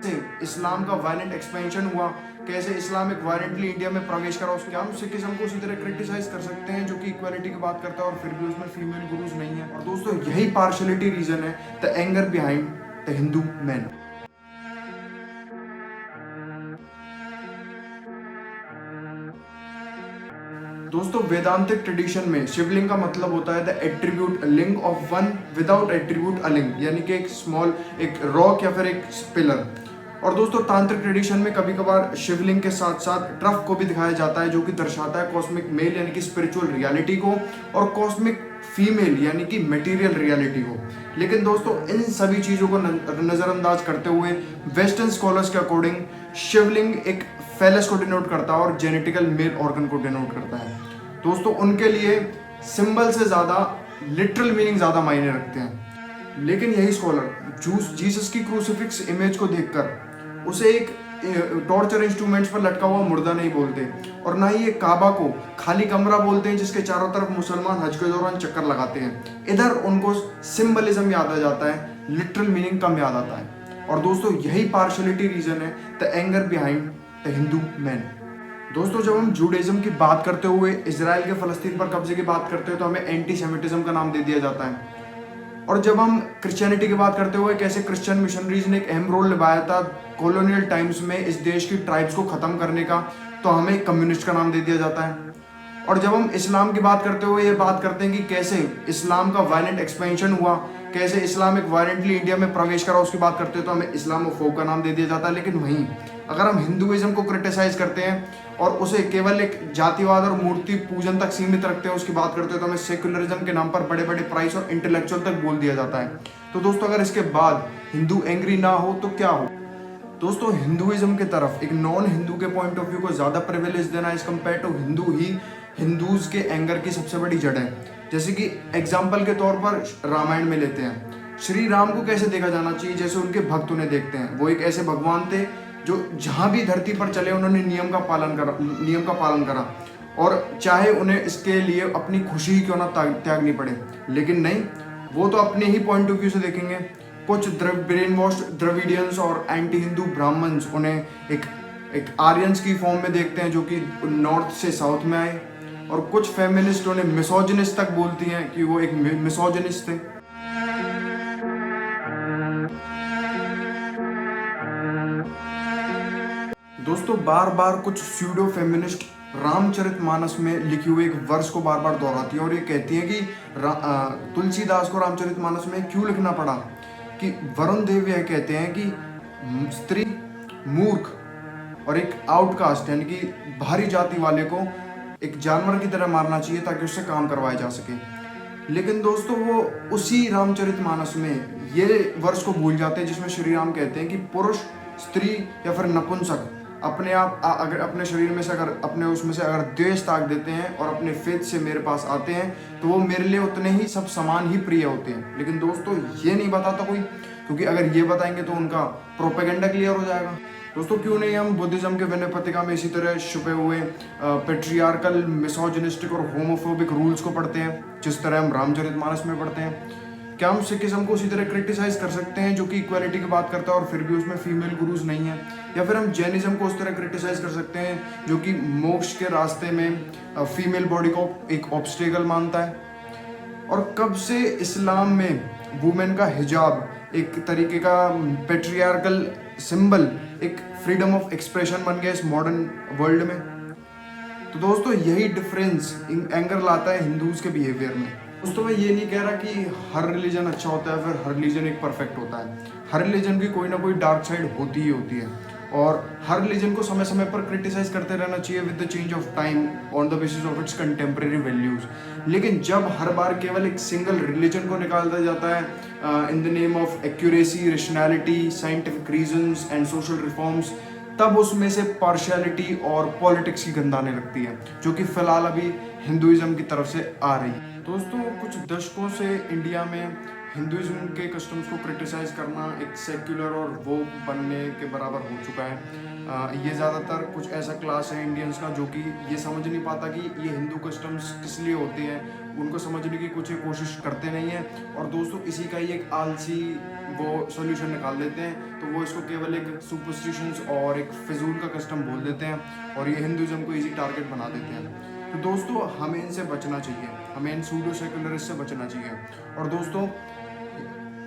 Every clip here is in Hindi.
कैसे इस्लाम का वायलेंट एक्सपेंशन हुआ, कैसे इस्लाम एक वायलेंटली इंडिया में प्रवेश करा, उसके हम सिखिज्म को उसी तरह क्रिटिसाइज कर सकते हैं जो कि इक्वालिटी की बात करता है और फिर भी उसमें फीमेल गुरुज नहीं है। और दोस्तों यही पार्शलिटी रीजन है the anger behind the Hindu man. दोस्तों वेदांतिक ट्रेडिशन में शिवलिंग का मतलब होता है द एट्रीब्यूट लिंग ऑफ वन विदाउट एट्रीब्यूट अलिंग, यानी कि एक स्मॉल एक रॉक या फिर एक पिलर। और दोस्तों तांत्रिक ट्रेडिशन में कभी कभार शिवलिंग के साथ साथ ट्रफ को भी दिखाया जाता है जो कि दर्शाता है कॉस्मिक मेल यानी कि स्पिरिचुअल रियलिटी को और कॉस्मिक फीमेल यानी कि मटेरियल रियलिटी को। लेकिन दोस्तों इन सभी चीज़ों को नज़रअंदाज करते हुए वेस्टर्न स्कॉलर्स के अकॉर्डिंग शिवलिंग एक फेलस को डिनोट करता है और जेनेटिकल मेल ऑर्गन को डिनोट करता है। दोस्तों उनके लिए सिंबल से ज़्यादा लिटरल मीनिंग ज़्यादा मायने रखते हैं। लेकिन यही स्कॉलर जीसस की क्रूसिफिक्स इमेज को देखकर उसे एक टॉर्चर इंस्ट्रूमेंट्स पर लटका हुआ मुर्दा नहीं बोलते और ना ही ये काबा को खाली कमरा बोलते हैं जिसके चारों तरफ मुसलमान हज के दौरान चक्कर लगाते हैं। इधर उनको सिंबलिज्म याद आ जाता है, लिटरल मीनिंग कम याद आता है। और दोस्तों यही पार्शलिटी रीजन है the anger behind the Hindu man. दोस्तों जब हम जूडाइज्म की बात करते हुए इजराइल के फलस्तीन पर कब्जे की बात करते हैं तो हमें एंटी सेमिटिज्म का नाम दे दिया जाता है। और जब हम क्रिश्चियनिटी की बात करते हुए कैसे क्रिश्चियन मिशनरीज ने एक अहम रोल निभाया था कॉलोनियल टाइम्स में इस देश की ट्राइब्स को ख़त्म करने का, तो हमें कम्युनिस्ट का नाम दे दिया जाता है। और जब हम इस्लाम की बात करते हुए ये बात करते हैं कि कैसे इस्लाम का वायलेंट एक्सपेंशन हुआ, कैसे इस्लाम एक वायलेंटली इंडिया में प्रवेश करा, उसकी बात करते हैं तो हमें इस्लामोफोब का नाम दे दिया जाता है। लेकिन वहीं अगर हम हिंदुइज्म को क्रिटिसाइज करते हैं और उसे केवल एक जातिवाद और मूर्ति पूजन तक सीमित रखते हैं, उसकी बात करते हैं तो हमें सेक्युलरिज्म के नाम पर बड़े बड़े प्राइस और इंटेलेक्चुअल तक बोल दिया जाता है। तो दोस्तों अगर इसके बाद हिंदू एंग्री ना हो तो क्या हो? दोस्तों हिंदुइज्म की तरफ एक नॉन हिंदू के पॉइंट ऑफ व्यू को ज़्यादा प्रिविलेज देना एज कम्पेयर टू हिंदू ही हिंदूज के एंगर की सबसे बड़ी जड़ है। जैसे कि एग्जाम्पल के तौर पर रामायण में लेते हैं, श्री राम को कैसे देखा जाना चाहिए? जैसे उनके भक्त उन्हें देखते हैं, वो एक ऐसे भगवान थे जो जहाँ भी धरती पर चले उन्होंने नियम का पालन करा और चाहे उन्हें इसके लिए अपनी खुशी क्यों ना त्यागनी पड़े। लेकिन नहीं, वो तो अपने ही पॉइंट ऑफ व्यू से देखेंगे। कुछ ब्रेन वॉश द्रविडियंस और एंटी हिंदू ब्राह्मण्स उन्हें एक आर्यंस की फॉर्म में देखते हैं जो कि नॉर्थ से साउथ में आए, और कुछ फेमिनिस्ट उन्हें मिसोजिनिस्ट तक बोलती हैं कि वो एक मिसोजिनिस्ट थे। दोस्तों बार बार कुछ स्यूडो फेमिनिस्ट रामचरितमानस में लिखी हुई एक वर्स को बार बार दोहराती है और ये कहती है कि तुलसीदास को रामचरितमानस में क्यों लिखना पड़ा कि वरुण देव यह कहते हैं कि स्त्री मूर्ख और एक आउटकास्ट यानी कि बाहरी जाति वाले को एक जानवर की तरह मारना चाहिए ताकि उससे काम करवाया जा सके। लेकिन दोस्तों वो उसी रामचरितमानस में ये वर्स को भूल जाते हैं जिसमें श्री राम कहते हैं कि पुरुष, स्त्री या फिर नपुंसक अपने आप अगर अपने शरीर में से अपने उसमें से अगर द्वेष त्याग देते हैं और अपने फेथ से मेरे पास आते हैं तो वो मेरे लिए उतने ही सब समान ही प्रिय होते हैं। लेकिन दोस्तों ये नहीं बताता कोई, क्योंकि अगर ये बताएंगे तो उनका प्रोपेगेंडा क्लियर हो जाएगा। दोस्तों क्यों नहीं हम बुद्धिज्म के विनय में इसी तरह छुपे हुए पेट्रियार्कल, मिसोजिनिस्टिक और होमोफोबिक रूल्स को पढ़ते हैं जिस तरह हम रामचरितमानस में पढ़ते हैं? क्या हम सिखिज्म को उसी तरह क्रिटिसाइज कर सकते हैं जो कि इक्वालिटी की बात करता है और फिर भी उसमें फीमेल गुरुज नहीं है? या फिर हम जैनिज्म को उस तरह क्रिटिसाइज कर सकते हैं जो कि मोक्ष के रास्ते में फीमेल बॉडी को एक ऑब्स्टेकल मानता है? और कब से इस्लाम में वुमेन का हिजाब एक तरीके का पेट्रियार्कल सिंबल, एक फ्रीडम ऑफ एक्सप्रेशन बन गया इस मॉडर्न वर्ल्ड में? तो दोस्तों यही डिफरेंस एंगर लाता है हिंदूज के बिहेवियर में। दोस्तों मैं ये नहीं कह रहा कि हर रिलीजन अच्छा होता है फिर हर रिलीजन एक परफेक्ट होता है। हर रिलीजन की कोई ना कोई डार्क साइड होती ही होती है और हर रिलीजन को समय समय पर क्रिटिसाइज करते रहना चाहिए with the change of time on the basis of its contemporary values. लेकिन जब हर बार केवल एक सिंगल रिलीजन को निकाल दिया जाता है in the name of accuracy, rationality, scientific reasons and social reforms, तब उसमें से पार्शियलिटी और पॉलिटिक्स की गंध आने लगती है जो कि फिलहाल अभी हिंदुइज्म की तरफ से आ रही है। दोस्तों कुछ दशकों से इंडिया में हिंदुइज्म के कस्टम्स को क्रिटिसाइज करना एक सेक्युलर और वो बनने के बराबर हो चुका है। ये ज़्यादातर कुछ ऐसा क्लास है इंडियंस का जो कि ये समझ नहीं पाता कि ये हिंदू कस्टम्स किस लिए होते हैं, उनको समझने की कुछ कोशिश करते नहीं हैं। और दोस्तों इसी का ही एक आलसी वो सॉल्यूशन निकाल देते हैं। तो वो इसको केवल एक सुपरस्टिशंस और एक फिजूल का कस्टम बोल देते हैं और ये हिंदुज़म को इजी टारगेट बना देते हैं। तो दोस्तों हमें इनसे बचना चाहिए, हमें इन सूडो सेकुलरिस्ट से बचना चाहिए। और दोस्तों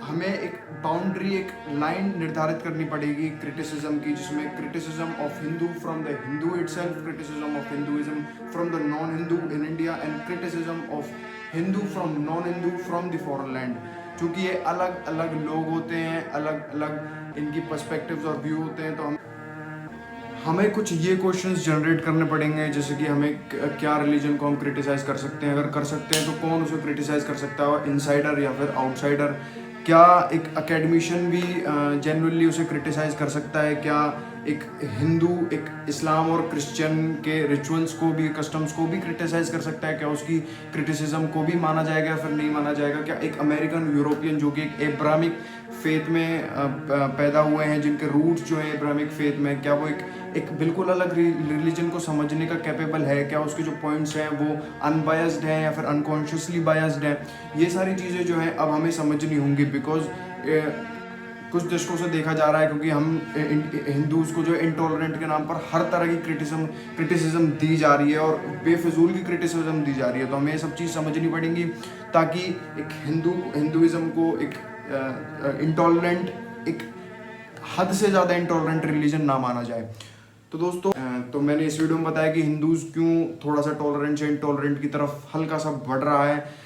हमें एक बाउंड्री, एक लाइन निर्धारित करनी पड़ेगी क्रिटिसिज्म की, जिसमें criticism of Hindu from the Hindu itself, criticism of Hinduism from the non Hindu in India and criticism of Hindu from non Hindu from the foreign land. क्योंकि ये अलग अलग लोग होते हैं, अलग अलग इनकी पर्सपेक्टिव्स और व्यू होते हैं। तो हमें कुछ ये क्वेश्चंस जनरेट करने पड़ेंगे, जैसे कि हमें क्या रिलीजन को हम क्रिटिसाइज कर सकते हैं, अगर कर सकते हैं तो कौन उसे क्रिटिसाइज कर सकता है, इनसाइडर या फिर आउटसाइडर। क्या एक एकेडमिशियन भी जेन्युइनली उसे क्रिटिसाइज कर सकता है, क्या एक हिंदू एक इस्लाम और क्रिश्चियन के रिचुअल्स को भी, कस्टम्स को भी क्रिटिसाइज कर सकता है, क्या उसकी क्रिटिसिज्म को भी माना जाएगा या फिर नहीं माना जाएगा। क्या एक अमेरिकन यूरोपियन जो कि एक एब्राहमिक फेथ में पैदा हुए हैं, जिनके रूट्स जो है एब्राहमिक फेथ में, क्या वो एक बिल्कुल अलग रिलीजन को समझने का कैपेबल है, क्या उसके जो पॉइंट्स हैं वो अनबायस्ड हैं या फिर अनकॉन्शियसली बायस्ड हैं। ये सारी चीज़ें जो हैं अब हमें समझनी होंगी, बिकॉज कुछ दशकों से देखा जा रहा है, क्योंकि हम हिंदूज़ को जो इंटॉलरेंट के नाम पर हर तरह की क्रिटिसिज्म दी जा रही है और बेफिजूल की क्रिटिसिज्म दी जा रही है। तो हमें ये सब चीज़ समझनी पड़ेंगी ताकि एक हिंदुइज्म को एक इंटॉलरेंट, एक हद से ज़्यादा इंटॉलरेंट रिलीजन ना माना जाए। तो दोस्तों तो मैंने इस वीडियो में बताया कि हिंदूज़ क्यों थोड़ा सा टॉलरेंट से इंटॉलरेंट की तरफ हल्का सा बढ़ रहा है।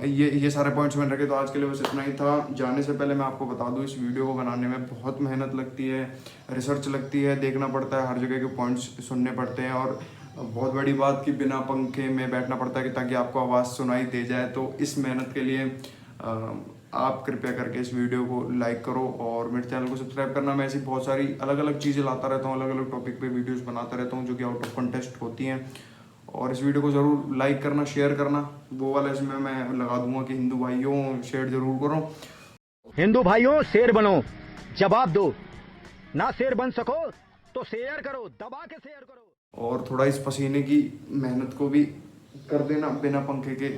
ये सारे पॉइंट्स मैंने रखे। तो आज के लिए बस इतना ही था। जाने से पहले मैं आपको बता दूं, इस वीडियो को बनाने में बहुत मेहनत लगती है, रिसर्च लगती है, देखना पड़ता है, हर जगह के पॉइंट्स सुनने पड़ते हैं और बहुत बड़ी बात कि बिना पंखे में बैठना पड़ता है कि ताकि आपको आवाज़ सुनाई दे जाए। तो इस मेहनत के लिए आप कृपया करके इस वीडियो को लाइक करो और मेरे चैनल को सब्सक्राइब करना। मैं ऐसी बहुत सारी अलग अलग चीज़ें लाता रहता हूँ, अलग अलग टॉपिक पे वीडियोस बनाता रहता हूँ जो कि आउट ऑफ कॉन्टेक्स्ट होती हैं। और इस वीडियो को ज़रूर लाइक करना, शेयर करना, वो वाला इसमें मैं लगा दूंगा कि हिंदू भाइयों शेयर जरूर करो। हिंदू भाइयों शेर बनो, जवाब दो, ना शेर बन सको तो शेयर करो, दबा के शेयर करो। और थोड़ा इस पसीने की मेहनत को भी कर देना बिना पंखे के।